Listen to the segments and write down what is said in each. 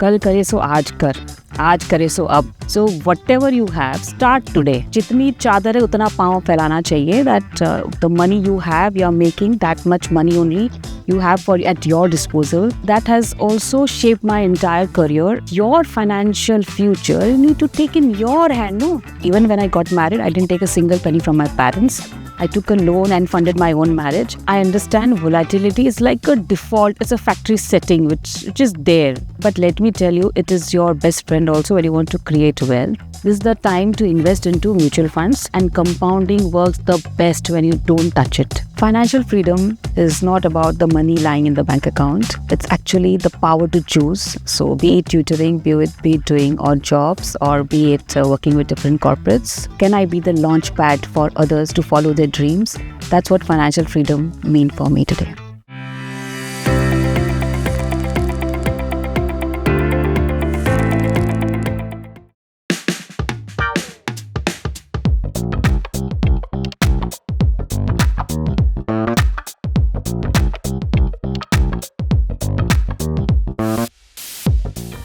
कल करे सो आज करे सो अब. So whatever you have, start today. जितनी चादर है उतना पाँव फैलाना चाहिए. That the money you have, you're making that much money only you have at your disposal. That has also shaped my entire career. Your financial future you need to take in your hand. No, even when I got married, I didn't take a single penny from my parents. I took a loan and funded my own marriage. I understand volatility is like a default, it's a factory setting which is there. But let me tell you, it is your best friend also when you want to create wealth. This is the time to invest into mutual funds, and compounding works the best when you don't touch it. Financial freedom is not about the money lying in the bank account. It's actually the power to choose. So be it tutoring, be it doing odd jobs, or be it working with different corporates. Can I be the launch pad for others to follow their dreams? That's what financial freedom means for me today.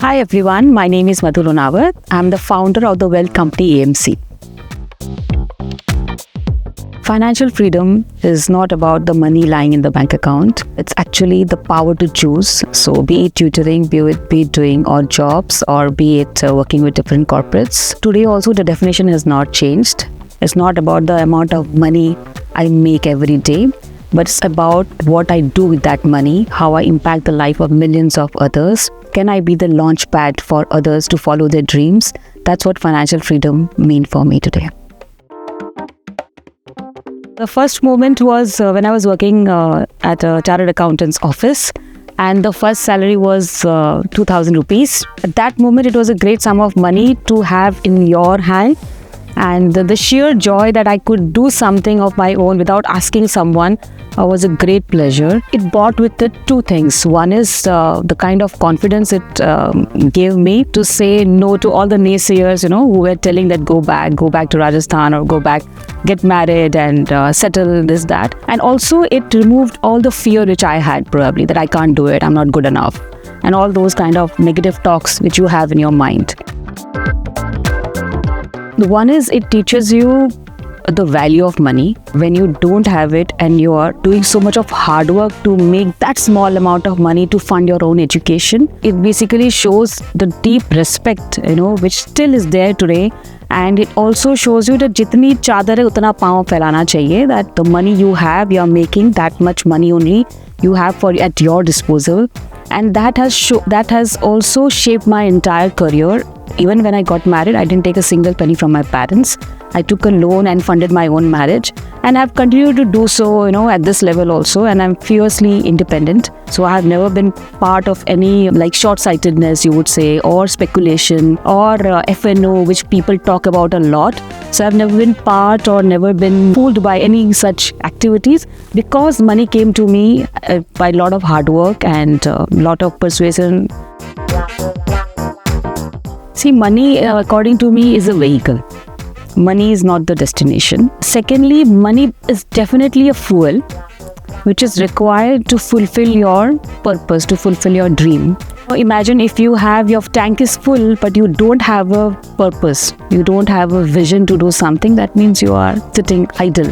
Hi everyone, my name is Madhu Lunawat. I'm the founder of the wealth company AMC. Financial freedom is not about the money lying in the bank account. It's actually the power to choose. So be it tutoring, be it doing odd jobs, or be it working with different corporates. Today also the definition has not changed. It's not about the amount of money I make every day, but it's about what I do with that money, how I impact the life of millions of others. Can I be the launch pad for others to follow their dreams? That's what financial freedom means for me today. The first moment was when I was working at a chartered accountant's office, and the first salary was 2,000 rupees. At that moment, it was a great sum of money to have in your hand. And the sheer joy that I could do something of my own without asking someone was a great pleasure. It brought with it two things. One is the kind of confidence it gave me to say no to all the naysayers, who were telling that go back to Rajasthan, or go back, get married and settle this, that. And also it removed all the fear which I had, probably, that I can't do it, I'm not good enough, and all those kind of negative talks which you have in your mind. The one is, it teaches you the value of money when you don't have it and you are doing so much of hard work to make that small amount of money to fund your own education. It basically shows the deep respect, which still is there today. And it also shows you that jitni chadar hai utna paँव फैलाना चाहिए. That the money you have, you're making that much money only you have at your disposal. And that has also shaped my entire career. Even when I got married, I didn't take a single penny from my parents. I took a loan and funded my own marriage, and I've continued to do so, at this level also, and I'm fiercely independent. So I have never been part of any short-sightedness, you would say, or speculation, or FNO, which people talk about a lot. So I've never been part or never been fooled by any such activities, because money came to me by a lot of hard work and a lot of persuasion. See, money, according to me, is a vehicle. Money is not the destination. Secondly, money is definitely a fuel which is required to fulfill your purpose, to fulfill your dream. Imagine if your tank is full, but you don't have a purpose, you don't have a vision to do something, that means you are sitting idle.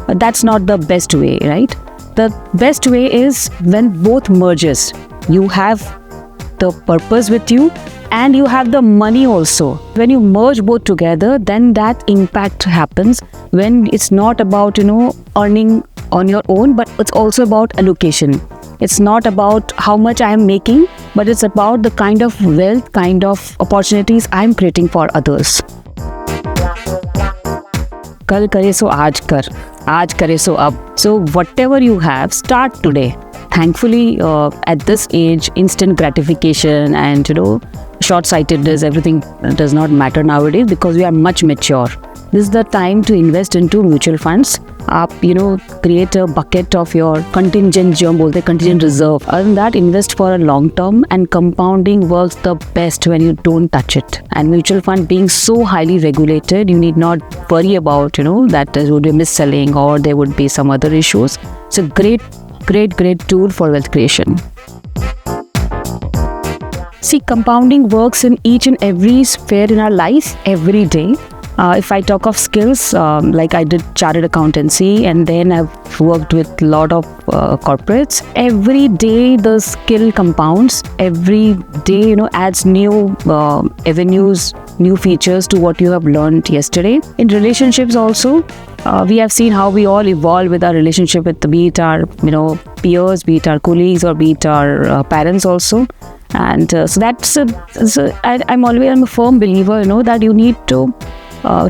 But that's not the best way, right? The best way is when both merges. You have the purpose with you, and you have the money also. When you merge both together, then that impact happens, when it's not about, earning on your own, but it's also about allocation. It's not about how much I am making, but it's about the kind of wealth, kind of opportunities I'm creating for others. Kal kare so aaj kare so ab. So whatever you have, start today. Thankfully, at this age, instant gratification and short-sightedness, everything does not matter nowadays, because we are much mature. This is the time to invest into mutual funds. Create a bucket of your contingent reserve. Other than that, invest for a long term, and compounding works the best when you don't touch it. And mutual fund being so highly regulated, you need not worry about, that there would be mis-selling or there would be some other issues. It's a great tool for wealth creation. See, compounding works in each and every sphere in our life every day. If I talk of skills, like I did chartered accountancy and then I've worked with a lot of corporates. Every day the skill compounds. Every day, adds new avenues, new features to what you have learned yesterday. In relationships also, we have seen how we all evolve with our relationship with be it our peers, be it our colleagues, or be it our parents also. And so that's I'm a firm believer that you need to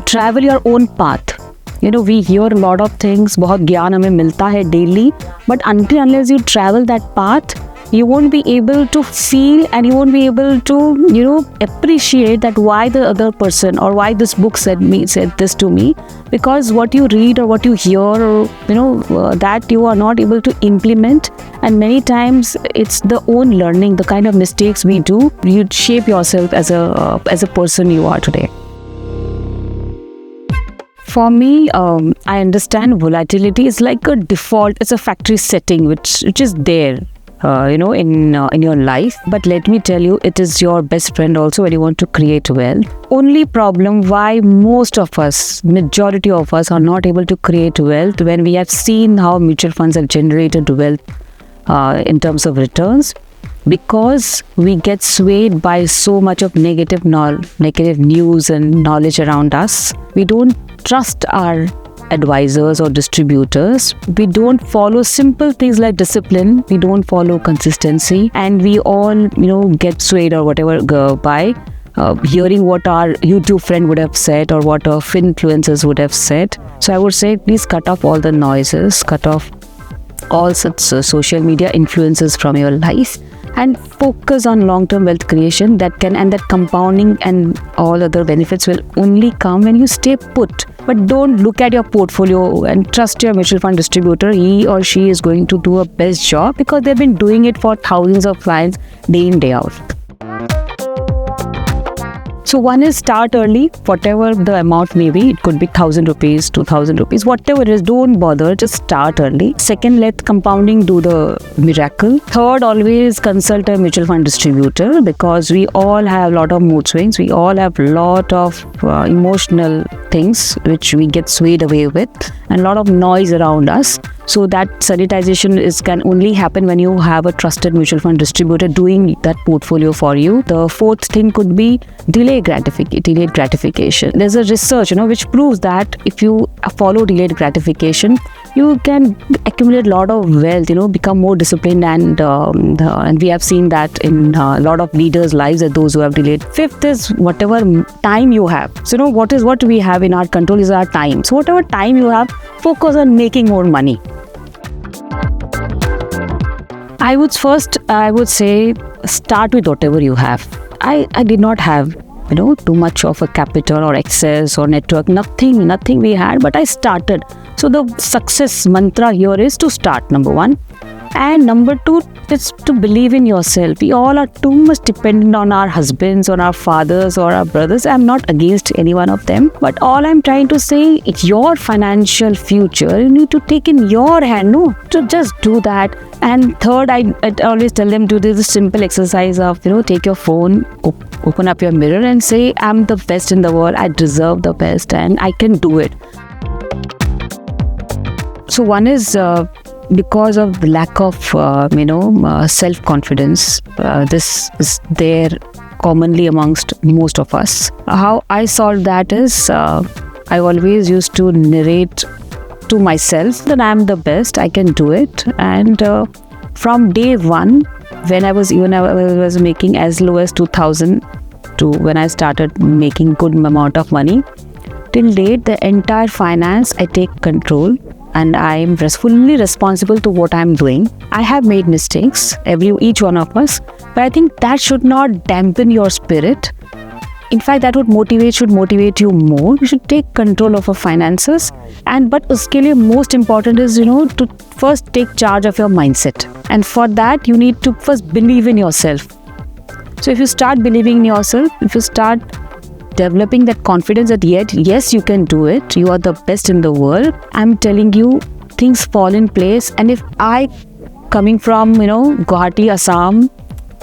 travel your own path. We hear a lot of things, बहुत ज्ञान हमें मिलता है daily, but until unless you travel that path, you won't be able to feel and you won't be able to appreciate that why the other person or why this book said this to me, because what you read or what you hear or that you are not able to implement, and many times it's the own learning, the kind of mistakes we do, you shape yourself as a person you are today. For me, I understand volatility is like a default, it's a factory setting which is there. In your life, but let me tell you, it is your best friend also when you want to create wealth. Only problem why majority of us are not able to create wealth, when we have seen how mutual funds have generated wealth in terms of returns, because we get swayed by so much of negative news and knowledge around us. We don't trust our advisors or distributors. We don't follow simple things like discipline. We don't follow consistency, and we all get swayed or whatever by hearing what our YouTube friend would have said or what our influencers would have said. So I would say, please cut off all the noises, cut off all such social media influences from your life, and focus on long-term wealth creation. That compounding and all other benefits will only come when you stay put. But don't look at your portfolio and trust your mutual fund distributor. He or she is going to do a best job because they've been doing it for thousands of clients day in, day out. So one is start early, whatever the amount may be. It could be 1,000 rupees, 2,000 rupees, whatever it is, don't bother, just start early. Second, let compounding do the miracle. Third, always consult a mutual fund distributor, because we all have a lot of mood swings. We all have a lot of emotional things which we get swayed away with, and a lot of noise around us. So that sanitization can only happen when you have a trusted mutual fund distributor doing that portfolio for you. The fourth thing could be delayed gratification. There's a research which proves that if you follow delayed gratification, you can accumulate a lot of wealth, become more disciplined, and we have seen that in a lot of leaders' lives, that those who have delayed. Fifth is whatever time you have. So what we have in our control is our time. So whatever time you have, focus on making more money. I would say start with whatever you have. I did not have too much of a capital or excess or network, nothing we had, but I started. So the success mantra here is to start, number one. And number two is to believe in yourself. We all are too much dependent on our husbands, on our fathers or our brothers. I'm not against any one of them, but all I'm trying to say, it's your financial future. You need to take in your hand, to just do that. And third, I always tell them to do this simple exercise of, take your phone, open up your mirror and say, I'm the best in the world. I deserve the best and I can do it. So one is because of the lack of self-confidence. This is there commonly amongst most of us. How I solved that is I always used to narrate to myself that I'm the best, I can do it. And from day one, when I was making as low as 2,000 to when I started making good amount of money, till date the entire finance I take control. And I am fully responsible to what I am doing. I have made mistakes, each one of us, but I think that should not dampen your spirit. In fact, that should motivate you more. You should take control of your finances. But uske liye most important is, to first take charge of your mindset. And for that, you need to first believe in yourself. So if you start believing in yourself, if you start developing that confidence that yes, you can do it, you are the best in the world, I'm telling you, things fall in place. And if I, coming from Guwahati, Assam,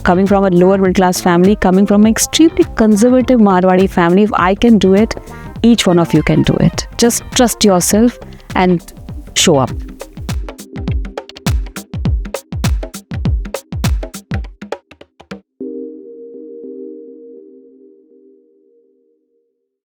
coming from a lower middle class family, coming from an extremely conservative Marwadi family. If I can do it, each one of you can do it. Just trust yourself and show up.